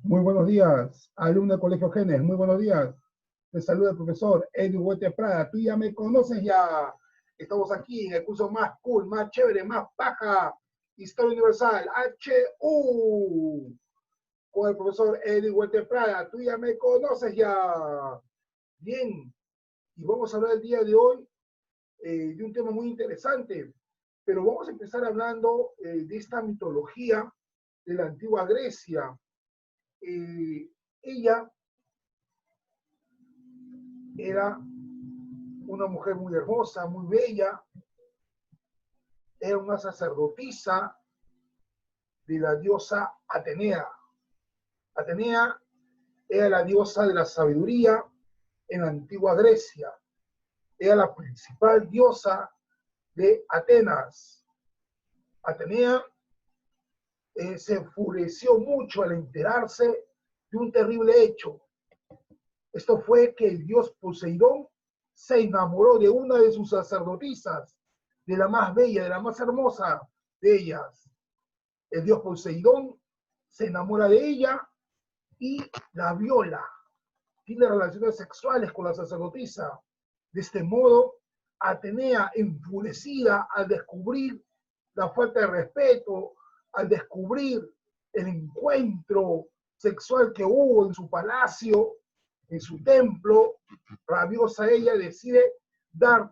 Muy buenos días, alumno del Colegio Genes, muy buenos días. Te saluda el profesor Eddie Huete Prada. Tú ya me conoces ya. Estamos aquí en el curso más cool, más chévere, más paja, Historia Universal, HU, con el profesor Eddie Huete Prada. Tú ya me conoces ya. Bien, y vamos a hablar el día de hoy de un tema muy interesante, pero vamos a empezar hablando de esta mitología de la antigua Grecia. Ella era una mujer muy hermosa, muy bella, era una sacerdotisa de la diosa Atenea. Atenea era la diosa de la sabiduría en la antigua Grecia. Era la principal diosa de Atenas. Atenea se enfureció mucho al enterarse de un terrible hecho. Esto fue que el dios Poseidón se enamoró de una de sus sacerdotisas, de la más bella, de la más hermosa de ellas. El dios Poseidón se enamora de ella y la viola. Tiene relaciones sexuales con la sacerdotisa. De este modo, Atenea, enfurecida al descubrir la falta de respeto, al descubrir el encuentro sexual que hubo en su palacio, en su templo, rabiosa ella decide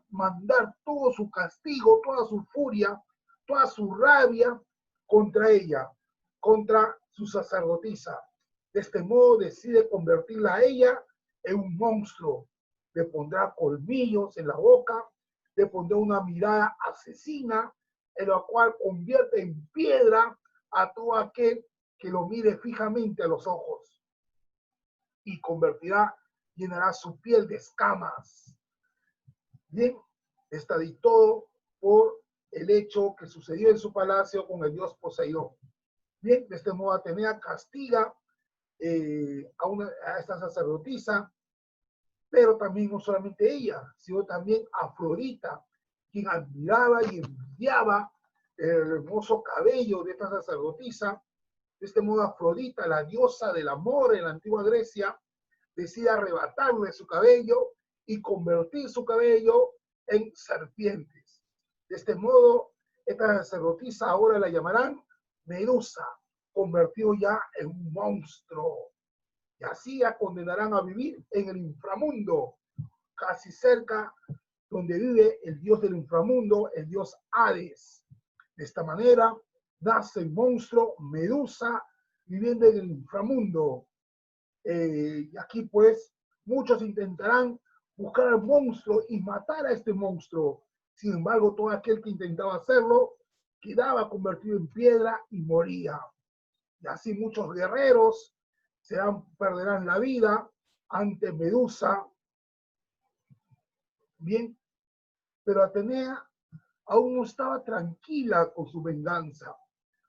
mandar todo su castigo, toda su furia, toda su rabia contra ella, contra su sacerdotisa. De este modo decide convertirla a ella en un monstruo. Le pondrá colmillos en la boca, le pondrá una mirada asesina, en la cual convierte en piedra a todo aquel que lo mire fijamente a los ojos. Y llenará su piel de escamas. Bien, está de todo por el hecho que sucedió en su palacio con el dios Poseidón. Bien, de este modo Atenea castiga a esta sacerdotisa, pero también no solamente ella, sino también Afrodita, quien admiraba y envidiaba el hermoso cabello de esta sacerdotisa. De este modo Afrodita, la diosa del amor en la antigua Grecia, decide arrebatarle su cabello y convertir su cabello en serpientes. De este modo, esta sacerdotisa ahora la llamarán Medusa, convertido ya en un monstruo. Y así la condenarán a vivir en el inframundo, casi cerca donde vive el dios del inframundo, el dios Hades. De esta manera, nace el monstruo Medusa viviendo en el inframundo. Y aquí pues muchos intentarán buscar al monstruo y matar a este monstruo. Sin embargo, todo aquel que intentaba hacerlo quedaba convertido en piedra y moría. Y así muchos guerreros perderán la vida ante Medusa. Bien, pero Atenea aún no estaba tranquila con su venganza.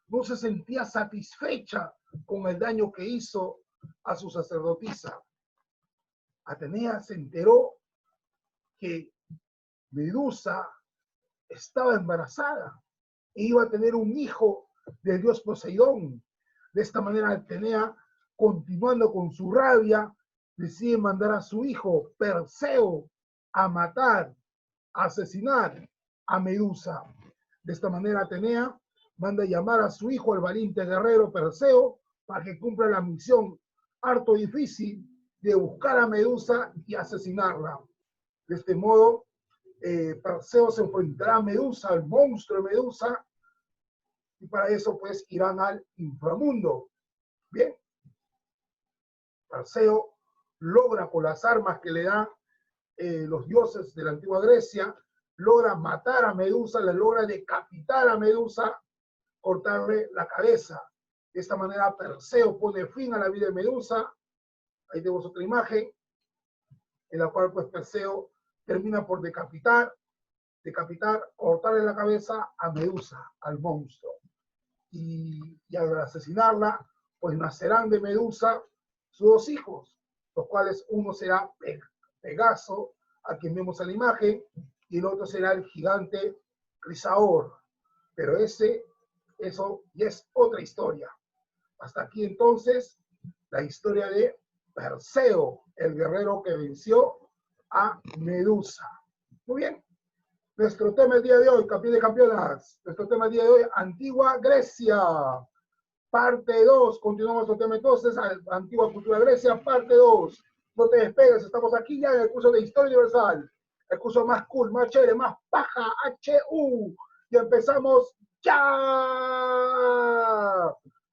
No se sentía satisfecha con el daño que hizo a su sacerdotisa. Atenea se enteró que Medusa estaba embarazada e iba a tener un hijo del dios Poseidón. De esta manera Atenea, continuando con su rabia, decide mandar a su hijo Perseo a matar, a asesinar a Medusa. De esta manera Atenea manda llamar a su hijo, el valiente guerrero Perseo, para que cumpla la misión harto difícil de buscar a Medusa y asesinarla. De este modo, Perseo se enfrentará a Medusa, al monstruo de Medusa, y para eso pues irán al inframundo. Bien, Perseo logra con las armas que le dan los dioses de la antigua Grecia, logra matar a Medusa, le logra decapitar a Medusa, cortarle la cabeza. De esta manera Perseo pone fin a la vida de Medusa. Ahí tenemos otra imagen, en la cual pues Perseo termina por decapitar, cortarle la cabeza a Medusa, al monstruo. Y al asesinarla, pues nacerán de Medusa sus dos hijos, los cuales uno será Pegaso, a quien vemos en la imagen, y el otro será el gigante Crisaor. Pero eso ya es otra historia. Hasta aquí entonces la historia de Perseo, el guerrero que venció a Medusa. Muy bien. Nuestro tema el día de hoy, campeón de campeonas, nuestro tema el día de hoy, Antigua Grecia, parte 2. Continuamos nuestro tema entonces, Antigua Cultura Grecia, parte 2. No te despegues, estamos aquí ya en el curso de Historia Universal, el curso más cool, más chévere, más paja, HU. Y empezamos ya.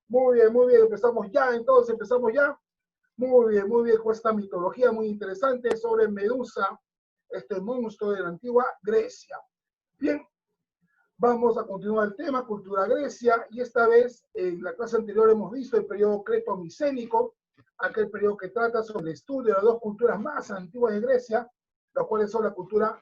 Muy bien, empezamos ya, entonces empezamos ya. Muy bien, con esta mitología muy interesante sobre Medusa, este monstruo de la antigua Grecia. Bien, vamos a continuar el tema, cultura Grecia, y esta vez, en la clase anterior hemos visto el periodo creto-micénico, aquel periodo que trata sobre el estudio de las dos culturas más antiguas de Grecia, las cuales son la cultura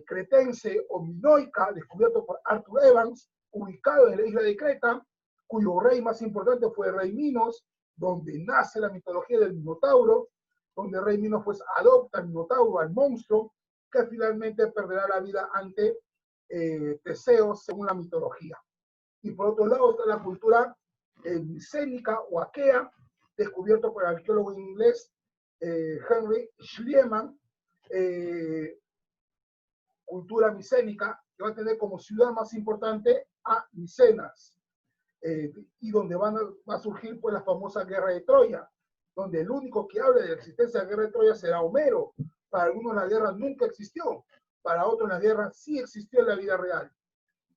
cretense o minoica, descubierto por Arthur Evans, ubicado en la isla de Creta, cuyo rey más importante fue el rey Minos, donde nace la mitología del Minotauro, donde el rey Minos pues adopta al Minotauro, al monstruo, que finalmente perderá la vida ante Teseo, según la mitología. Y por otro lado está la cultura micénica o aquea, descubierto por el arqueólogo inglés Henry Schliemann, cultura micénica, que va a tener como ciudad más importante a Micenas, y donde va a surgir pues la famosa guerra de Troya, donde el único que hable de la existencia de la guerra de Troya será Homero. Para algunos la guerra nunca existió, para otros la guerra sí existió en la vida real.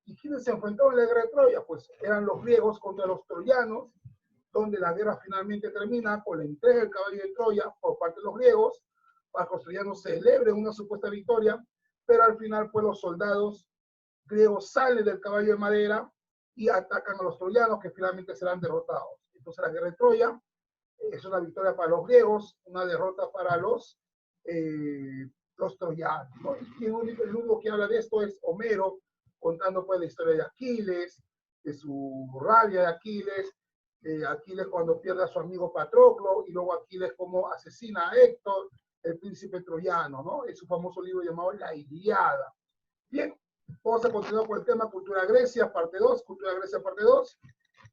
¿Y quiénes se enfrentaron en la guerra de Troya? Pues eran los griegos contra los troyanos, donde la guerra finalmente termina con la entrega del caballo de Troya por parte de los griegos, para que los troyanos celebren una supuesta victoria, pero al final pues los soldados griegos salen del caballo de madera y atacan a los troyanos, que finalmente serán derrotados. Entonces la guerra de Troya es una victoria para los griegos, una derrota para los troyanos, ¿no? Y el único que habla de esto es Homero, contando pues la historia de Aquiles, de su rabia de Aquiles, Aquiles cuando pierde a su amigo Patroclo, y luego Aquiles como asesina a Héctor, el príncipe troyano, ¿no? Es su famoso libro llamado La Ilíada. Bien, vamos a continuar con el tema Cultura Grecia, parte 2, Cultura Grecia, parte 2.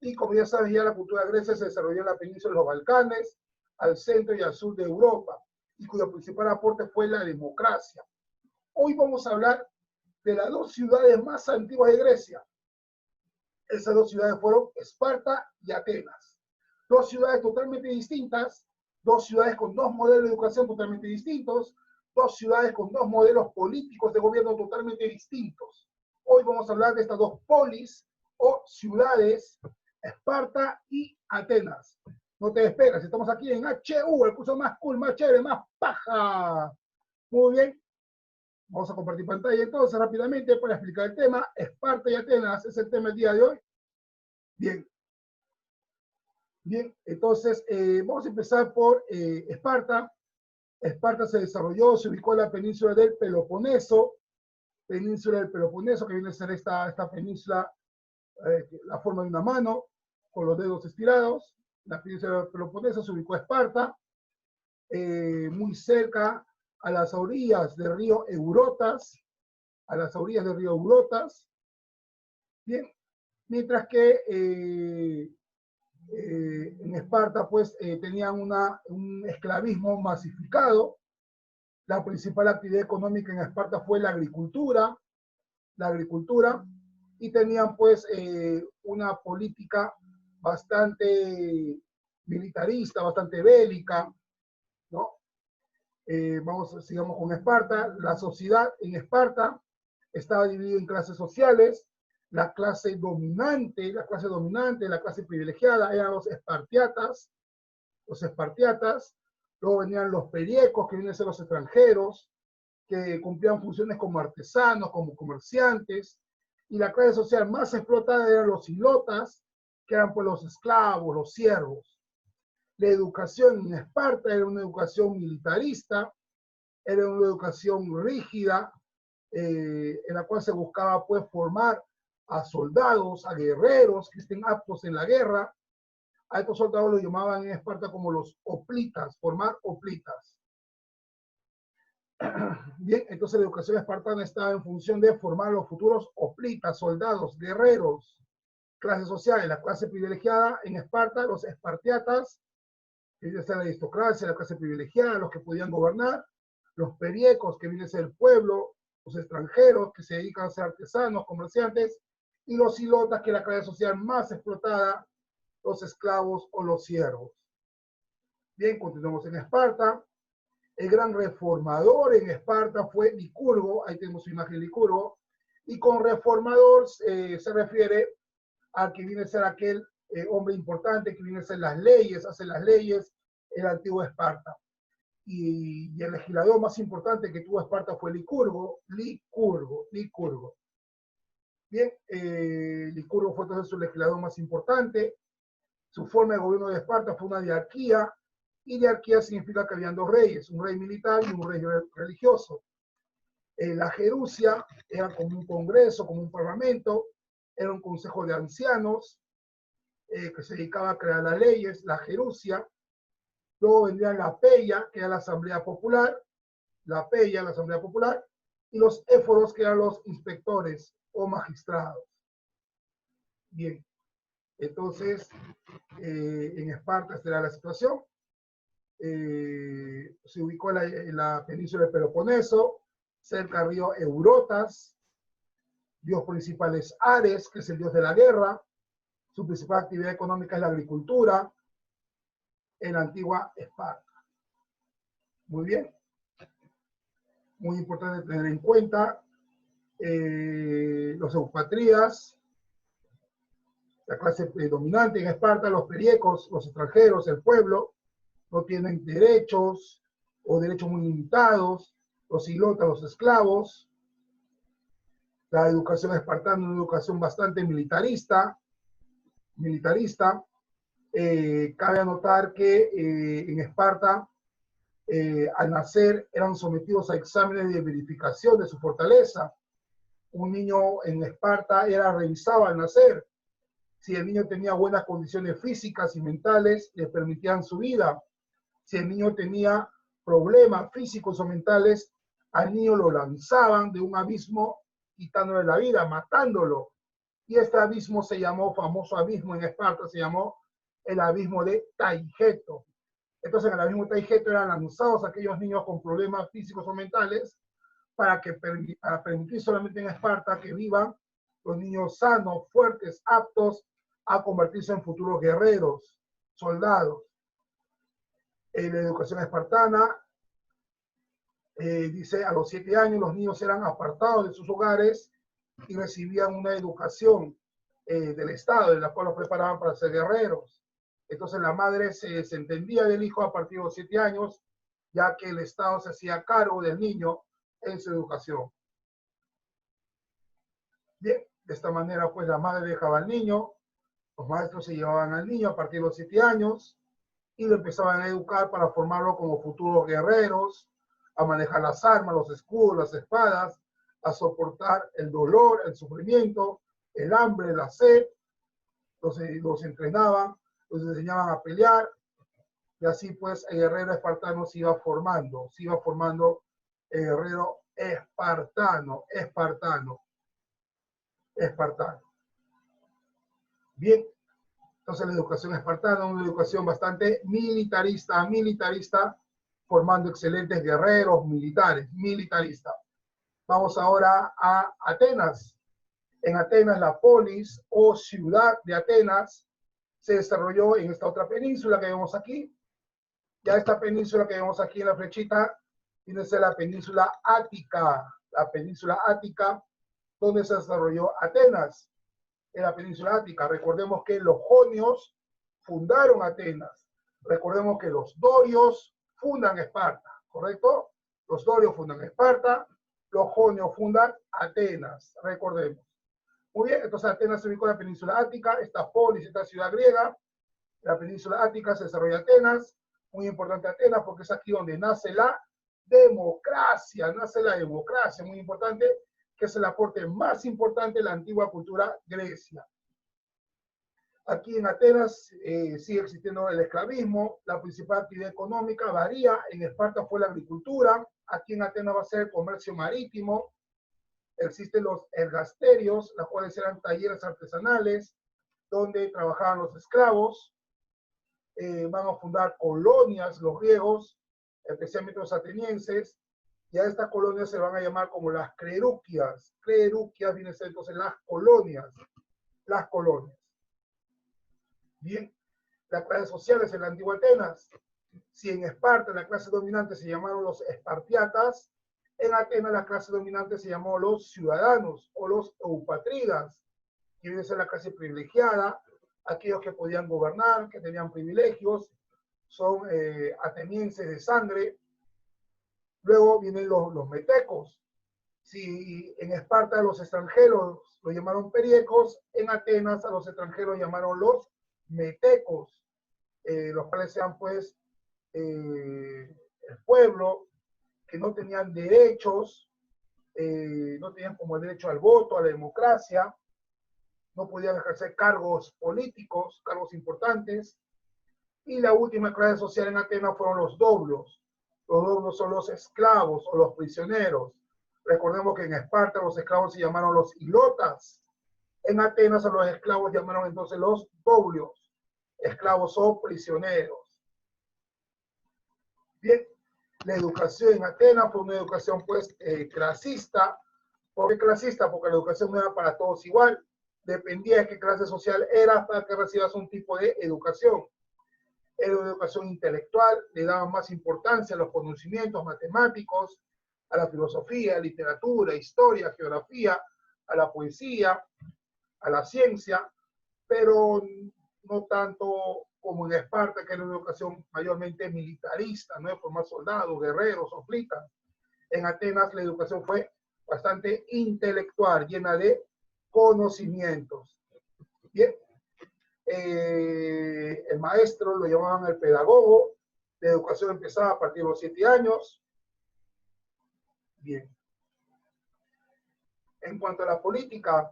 Y como ya saben, ya la cultura Grecia se desarrolló en la península de los Balcanes, al centro y al sur de Europa, y cuyo principal aporte fue la democracia. Hoy vamos a hablar de las dos ciudades más antiguas de Grecia. Esas dos ciudades fueron Esparta y Atenas. Dos ciudades totalmente distintas, dos ciudades con dos modelos de educación totalmente distintos, dos ciudades con dos modelos políticos de gobierno totalmente distintos. Hoy vamos a hablar de estas dos polis o ciudades, Esparta y Atenas. No te despegas, estamos aquí en HU, el curso más cool, más chévere, más paja. Muy bien. Vamos a compartir pantalla entonces rápidamente para explicar el tema. Esparta y Atenas es el tema del día de hoy. Bien. Bien, entonces vamos a empezar por Esparta. Esparta se desarrolló, se ubicó en la península del Peloponeso, que viene a ser esta península, la forma de una mano, con los dedos estirados. La península del Peloponeso se ubicó a Esparta, muy cerca a las orillas del río Eurotas, Bien, mientras que en Esparta pues tenían un esclavismo masificado. La principal actividad económica en Esparta fue la agricultura, y tenían pues una política bastante militarista, bastante bélica, ¿no? Sigamos con Esparta. La sociedad en Esparta estaba dividida en clases sociales. La clase dominante, la clase privilegiada eran los espartiatas. Luego venían los periecos, que vienen a ser los extranjeros, que cumplían funciones como artesanos, como comerciantes. Y la clase social más explotada eran los ilotas, que eran pues los esclavos, los siervos. La educación en Esparta era una educación militarista, era una educación rígida, en la cual se buscaba pues formar a soldados, a guerreros que estén aptos en la guerra. A estos soldados los llamaban en Esparta como los hoplitas, formar hoplitas. Bien, entonces la educación espartana estaba en función de formar los futuros hoplitas, soldados, guerreros, clases sociales. La clase privilegiada en Esparta, los espartiatas, que viene a ser la aristocracia, la clase privilegiada, los que podían gobernar, los periecos, que viene a ser el pueblo, los extranjeros, que se dedican a ser artesanos, comerciantes, y los ilotas, que es la clase social más explotada, los esclavos o los siervos. Bien, continuamos en Esparta. El gran reformador en Esparta fue Licurgo, ahí tenemos su imagen de Licurgo, y con reformador se refiere a que viene a ser aquel hombre importante que viene a ser las leyes, hace las leyes en el antiguo Esparta. Y el legislador más importante que tuvo Esparta fue Licurgo. Bien, Licurgo fue entonces su legislador más importante. Su forma de gobierno de Esparta fue una diarquía, y diarquía significa que habían dos reyes, un rey militar y un rey religioso. La Gerusia era como un congreso, como un parlamento, era un consejo de ancianos que se dedicaba a crear las leyes, la Gerusia. Luego vendría la Peya, que era la Asamblea Popular, y los éforos, que eran los inspectores o magistrados. Bien, entonces en Esparta esta era la situación. Se ubicó en la península de Peloponeso, cerca del río Eurotas. Dios principal es Ares, que es el dios de la guerra. Su principal actividad económica es la agricultura en la antigua Esparta. Muy bien. Muy importante tener en cuenta los eupatrídas, la clase predominante en Esparta, los periecos, los extranjeros, el pueblo, no tienen derechos o derechos muy limitados, los ilotas, los esclavos. La educación espartana es una educación bastante militarista. Cabe anotar que en Esparta, al nacer, eran sometidos a exámenes de verificación de su fortaleza. Un niño en Esparta era revisado al nacer. Si el niño tenía buenas condiciones físicas y mentales, le permitían su vida. Si el niño tenía problemas físicos o mentales, al niño lo lanzaban de un abismo, quitándole la vida, matándolo. Y este abismo se llamó, famoso abismo en Esparta, se llamó el abismo de Taigeto. Entonces en el abismo de Taigeto eran lanzados aquellos niños con problemas físicos o mentales para permitir solamente en Esparta que vivan los niños sanos, fuertes, aptos a convertirse en futuros guerreros, soldados. En la educación espartana, dice, a los 7 años los niños eran apartados de sus hogares y recibían una educación del Estado, de la cual los preparaban para ser guerreros. Entonces la madre se desentendía del hijo a partir de los 7 años, ya que el Estado se hacía cargo del niño en su educación. Bien, de esta manera pues la madre dejaba al niño, los maestros se llevaban al niño a partir de los 7 años y lo empezaban a educar para formarlo como futuros guerreros, a manejar las armas, los escudos, las espadas, a soportar el dolor, el sufrimiento, el hambre, la sed. Los entrenaban, los enseñaban a pelear, y así pues el guerrero espartano se iba formando el guerrero espartano. Bien, entonces la educación espartana, una educación bastante militarista, formando excelentes guerreros militaristas. Vamos ahora a Atenas. En Atenas, la polis o ciudad de Atenas se desarrolló en esta otra península que vemos aquí. Ya esta península que vemos aquí en la flechita tiene que ser la península Ática. La península Ática, donde se desarrolló Atenas, en la península Ática. Recordemos que los jonios fundaron Atenas. Recordemos que los dorios fundan Esparta, ¿correcto? Los dorios fundan Esparta, los jonios fundan Atenas, recordemos. Muy bien, entonces Atenas se ubicó en la península Ática, esta polis, esta ciudad griega. En la península Ática se desarrolla Atenas, muy importante Atenas porque es aquí donde nace la democracia, muy importante, que es el aporte más importante de la antigua cultura Grecia. Aquí en Atenas sigue existiendo el esclavismo, la principal actividad económica varía, en Esparta fue la agricultura, aquí en Atenas va a ser el comercio marítimo. Existen los ergasterios, los cuales eran talleres artesanales, donde trabajaban los esclavos. Van a fundar colonias los griegos, especialmente los atenienses, y a estas colonias se van a llamar como las cleruquias. Cleruquias vienen a ser entonces las colonias. Las colonias. Bien, las clases sociales en la antigua Atenas. Si en Esparta la clase dominante se llamaron los espartiatas, en Atenas la clase dominante se llamó los ciudadanos o los eupátridas, que viene a ser la clase privilegiada, aquellos que podían gobernar, que tenían privilegios, son atenienses de sangre. Luego vienen los metecos. Si en Esparta los extranjeros lo llamaron periecos, en Atenas a los extranjeros llamaron los metecos, los cuales sean pues el pueblo que no tenían derechos, no tenían como el derecho al voto, a la democracia, no podían ejercer cargos políticos, cargos importantes. Y la última clase social en Atenas fueron los doblos. Los doblos son los esclavos o los prisioneros. Recordemos que en Esparta los esclavos se llamaron los ilotas. En Atenas a los esclavos llamaron entonces los doblios. Esclavos o prisioneros. Bien, la educación en Atenas fue una educación pues clasista. ¿Por qué clasista? Porque la educación no era para todos igual. Dependía de qué clase social era para que recibas un tipo de educación. Era una educación intelectual, le daban más importancia a los conocimientos matemáticos, a la filosofía, literatura, historia, geografía, a la poesía, a la ciencia, pero no tanto como en Esparta, que era una educación mayormente militarista, ¿no? De formar soldados, guerreros, hoplitas. En Atenas la educación fue bastante intelectual, llena de conocimientos. Bien. El maestro lo llamaban el pedagogo. La educación empezaba a partir de los 7 años. Bien. En cuanto a la política,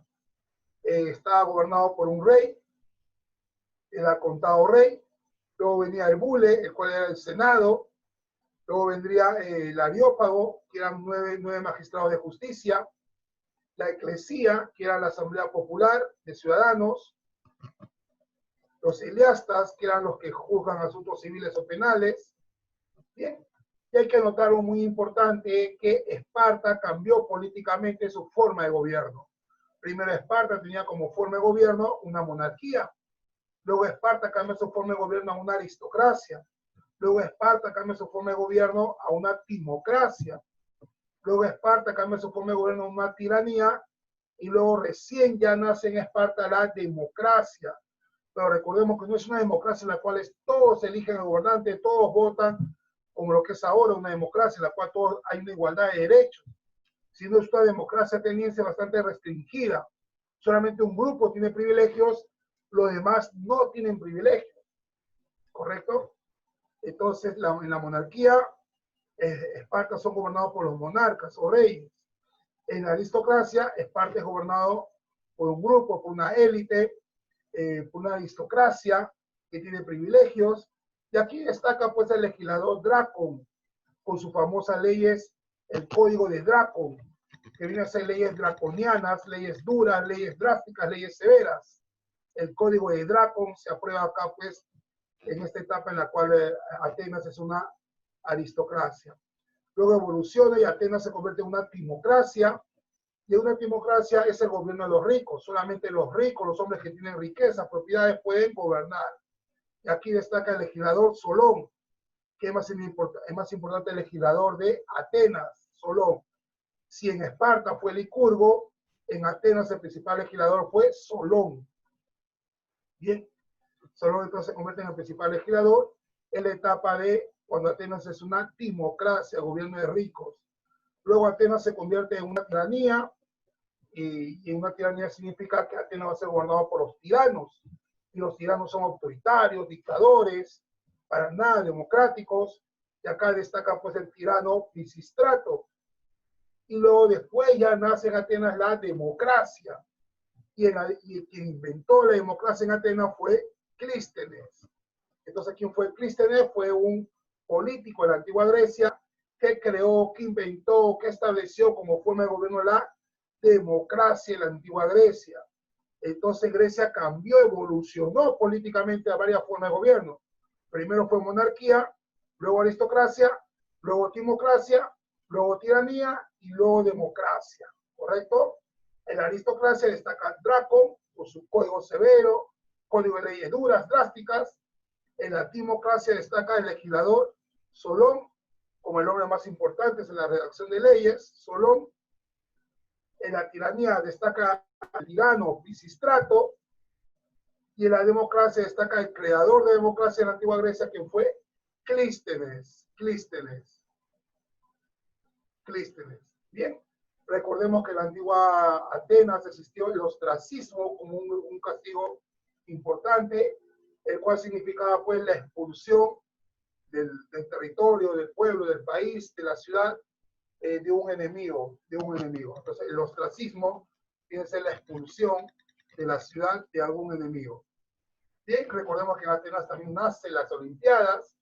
estaba gobernado por un rey, el acontado rey. Luego venía el bule, el cual era el senado. Luego vendría el areópago, que eran 9 magistrados de justicia. La eclesía, que era la asamblea popular de ciudadanos. Los eliastas, que eran los que juzgan asuntos civiles o penales. Bien, y hay que notar algo muy importante, que Esparta cambió políticamente su forma de gobierno. Primero Esparta tenía como forma de gobierno una monarquía. Luego Esparta cambió su forma de gobierno a una aristocracia. Luego Esparta cambió su forma de gobierno a una timocracia. Luego Esparta cambió su forma de gobierno a una tiranía. Y luego recién ya nace en Esparta la democracia. Pero recordemos que no es una democracia en la cual todos eligen al gobernante, todos votan, como lo que es ahora una democracia en la cual todos, hay una igualdad de derechos, sino es una democracia ateniense bastante restringida. Solamente un grupo tiene privilegios, los demás no tienen privilegios. ¿Correcto? Entonces, en la monarquía, Esparta son gobernados por los monarcas o reyes. En la aristocracia, Esparta es gobernado por un grupo, por una élite, por una aristocracia que tiene privilegios. Y aquí destaca pues el legislador Dracon, con sus famosas leyes, el código de Dracon, que viene a ser leyes draconianas, leyes duras, leyes drásticas, leyes severas. El código de Dracon se aprueba acá pues en esta etapa en la cual Atenas es una aristocracia. Luego evoluciona y Atenas se convierte en una timocracia. Y una timocracia es el gobierno de los ricos. Solamente los ricos, los hombres que tienen riqueza, propiedades, pueden gobernar. Y aquí destaca el legislador Solón, que es más importante el legislador de Atenas, Solón. Si en Esparta fue Licurgo, en Atenas el principal legislador fue Solón. Bien, Solón entonces se convierte en el principal legislador en la etapa de cuando Atenas es una timocracia, gobierno de ricos. Luego Atenas se convierte en una tiranía, y una tiranía significa que Atenas va a ser gobernado por los tiranos, y los tiranos son autoritarios, dictadores, para nada democráticos, y acá destaca pues el tirano Pisístrato. Y luego después ya nace en Atenas la democracia, y quien inventó la democracia en Atenas fue Clístenes. Entonces, ¿quién fue Clístenes? Fue un político de la antigua Grecia ¿Qué creó, qué inventó, qué estableció como forma de gobierno la democracia en la antigua Grecia? Entonces Grecia cambió, evolucionó políticamente a varias formas de gobierno. Primero fue monarquía, luego aristocracia, luego timocracia, luego tiranía y luego democracia, ¿correcto? En la aristocracia destaca Draco, con su código severo, código de leyes duras, drásticas. En la timocracia destaca el legislador Solón, como el hombre más importante en la redacción de leyes, Solón. En la tiranía destaca el tirano Pisístrato, y en la democracia destaca el creador de democracia en la antigua Grecia, quien fue Clístenes. Bien, recordemos que en la antigua Atenas existió el ostracismo como un castigo importante, el cual significaba pues la expulsión del territorio, del pueblo, del país, de la ciudad, de un enemigo. Entonces el ostracismo tiene que ser la expulsión de la ciudad de algún enemigo. Bien, recordemos que en Atenas también nacen las Olimpiadas,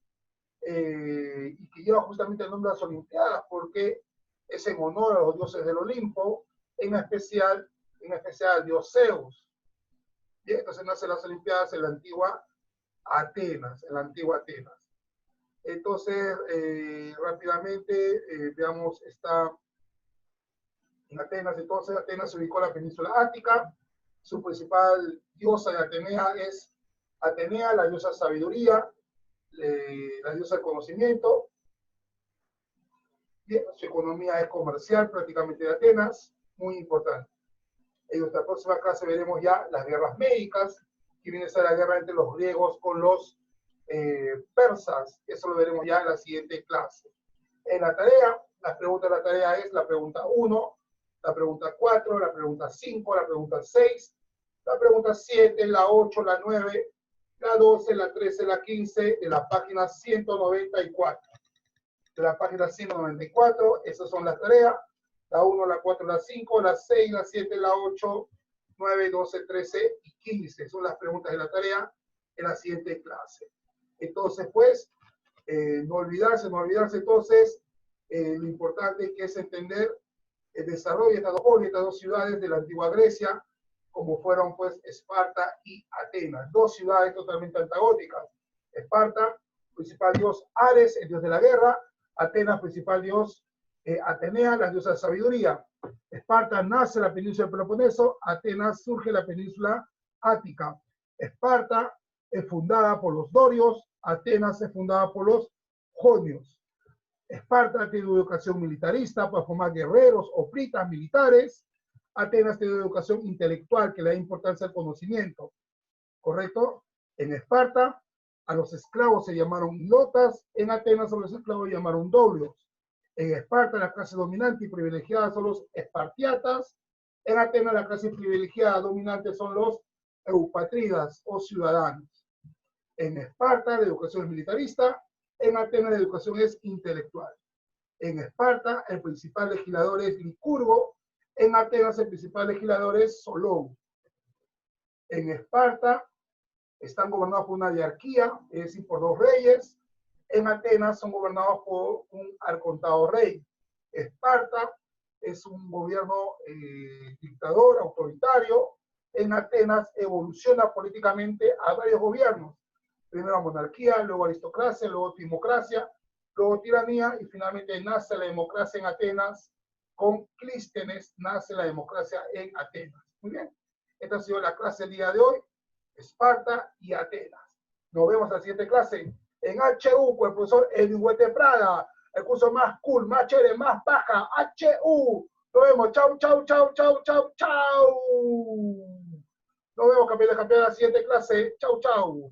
y que lleva justamente el nombre de las Olimpiadas porque es en honor a los dioses del Olimpo, en especial al dios Zeus. Bien, entonces nacen las Olimpiadas en la antigua Atenas, Entonces, rápidamente, veamos, está en Atenas. Entonces, Atenas se ubicó en la península Ática. Su principal diosa de Atenea es Atenea, la diosa sabiduría, la diosa del conocimiento. Bien, su economía es comercial prácticamente de Atenas, muy importante. En nuestra próxima clase veremos ya las guerras médicas, que viene a ser la guerra entre los griegos con los persas. Eso lo veremos ya en la siguiente clase. En la tarea, las preguntas de la tarea es la pregunta 1, la pregunta 4, la pregunta 5, la pregunta 6, la pregunta 7, la 8, la 9, la 12, la 13, la 15, de la página 194. De la página 194, esas son las tareas. La 1, la 4, la 5, la 6, la 7, la 8, 9, 12, 13 y 15. Son las preguntas de la tarea en la siguiente clase. Entonces, pues, no olvidarse entonces lo importante que es entender el desarrollo de estas dos ciudades de la antigua Grecia, como fueron pues Esparta y Atenas, dos ciudades totalmente antagónicas. Esparta, principal dios Ares, el dios de la guerra; Atenas, principal dios Atenea, la diosa de sabiduría. Esparta nace en la península del Peloponeso, Atenas surge en la península Ática. Esparta es fundada por los dorios, Atenas es fundada por los jonios. Esparta tiene una educación militarista para formar guerreros o plitas militares. Atenas tiene una educación intelectual que le da importancia al conocimiento. ¿Correcto? En Esparta a los esclavos se llamaron ilotas, en Atenas a los esclavos se llamaron doblios. En Esparta la clase dominante y privilegiada son los espartiatas, en Atenas la clase privilegiada dominante son los eupátridas o ciudadanos. En Esparta la educación es militarista, en Atenas la educación es intelectual. En Esparta el principal legislador es Licurgo, en Atenas el principal legislador es Solón. En Esparta están gobernados por una diarquía, es decir, por dos reyes. En Atenas son gobernados por un arcontado rey. Esparta es un gobierno dictador, autoritario. En Atenas evoluciona políticamente a varios gobiernos. Primero monarquía, luego aristocracia, luego timocracia, luego tiranía y finalmente nace la democracia en Atenas. Con Clístenes nace la democracia en Atenas. Muy bien, esta ha sido la clase del día de hoy. Esparta y Atenas. Nos vemos en la siguiente clase en HU con el profesor Edwin Huete Prada, el curso más cool, más chévere, más baja, HU. Nos vemos, chau, chau, chau, chau, chau, chau. Nos vemos, campeones, en la siguiente clase. Chau, chau.